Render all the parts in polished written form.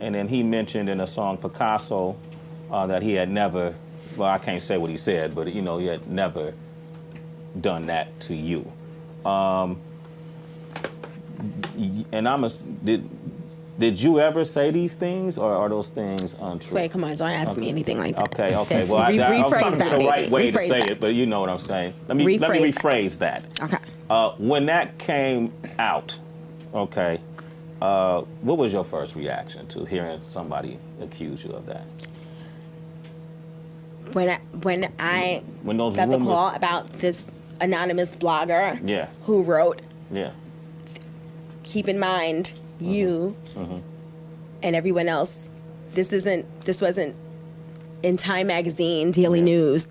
And then he mentioned in a song Picasso that he had never, well, I can't say what he said, but he had never done that to you. And did you ever say these things, or are those things untrue? Wait, come on, don't ask me anything like that. Okay. Well, I'm trying to get the right way to say it, but you know what I'm saying. Let me rephrase that. Okay. When that came out, okay, what was your first reaction to hearing somebody accuse you of that? When those got the call about this anonymous blogger who wrote, keep in mind, you and everyone else, this wasn't in Time Magazine, Daily News,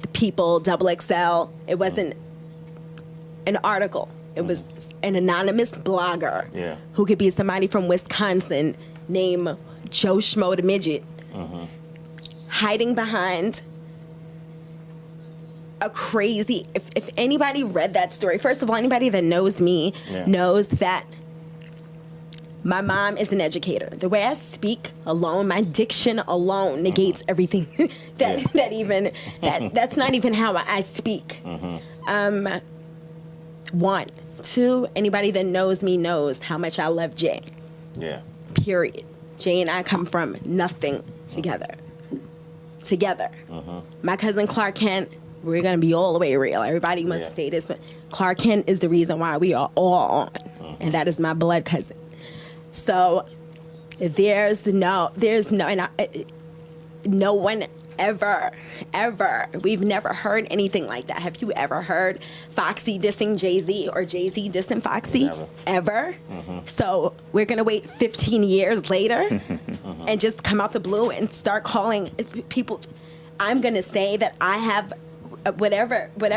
The People, XXL. It wasn't an article. It was an anonymous blogger who could be somebody from Wisconsin named Joe Schmo the Midget, hiding behind a crazy, if anybody read that story, first of all, anybody that knows me knows that my mom is an educator. The way I speak alone, my diction alone negates everything that's not even how I speak. One. Two, anybody that knows me knows how much I love Jay. Yeah. Period. Jay and I come from nothing together. My cousin Clark Kent, we're going to be all the way real. Everybody wants to say this, but Clark Kent is the reason why we are all on. And that is my blood cousin. So there's no one ever, we've never heard anything like that. Have you ever heard Foxy dissing Jay-Z or Jay-Z dissing Foxy? Never. Ever? So we're going to wait 15 years later and just come out the blue and start calling people. I'm going to say that I have whatever it was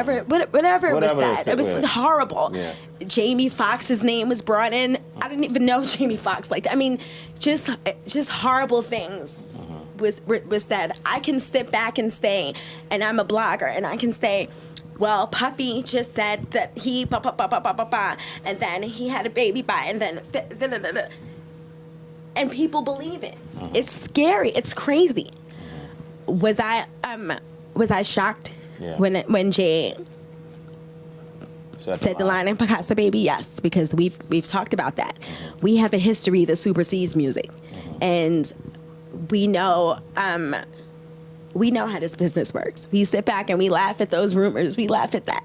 that. It was horrible. Yeah. Jamie Foxx's name was brought in. I didn't even know Jamie Foxx like that. I mean, just horrible things was that. I can sit back and say, and I'm a blogger, and I can say, well, Puffy just said that he and then he had a baby by, and then and people believe it. It's scary. It's crazy. Was I shocked when Jay said the line in Picasso Baby? Yes, because we've talked about that. We have a history that supersedes music, and we know how this business works. We sit back and we laugh at those rumors. We laugh at that.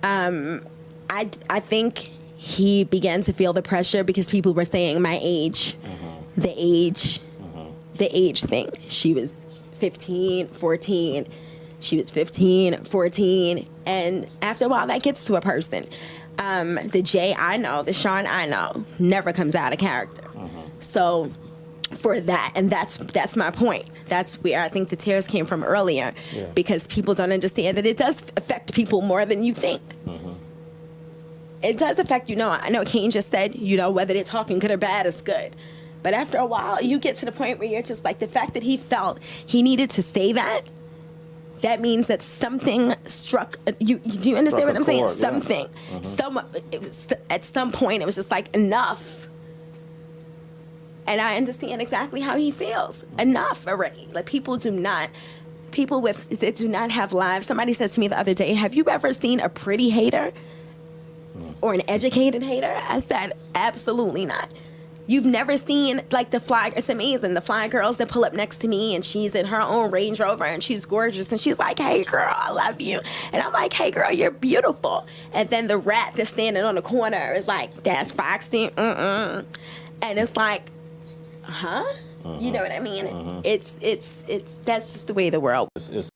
I think he began to feel the pressure because people were saying my age, the age thing. She was 15, 14. She was 15, 14. And after a while, that gets to a person. The Jay I know, the Sean I know, never comes out of character. So for that, and that's my point. That's where I think the tears came from earlier, because people don't understand that it does affect people more than you think. It does affect, I know Kane just said, whether they're talking good or bad is good. But after a while, you get to the point where you're just like, the fact that he felt he needed to say that means that something struck you. Do you understand what I'm saying? Something. At some point, it was just like, enough. And I understand exactly how he feels. Enough already. Like, people do not have lives. Somebody says to me the other day, have you ever seen a pretty hater or an educated hater? I said, absolutely not. You've never seen, like, it's amazing, the fly girls that pull up next to me, and she's in her own Range Rover, and she's gorgeous, and she's like, hey, girl, I love you. And I'm like, hey, girl, you're beautiful. And then the rat that's standing on the corner is like, that's Foxy, And it's like, huh? You know what I mean? It's that's just the way the world is.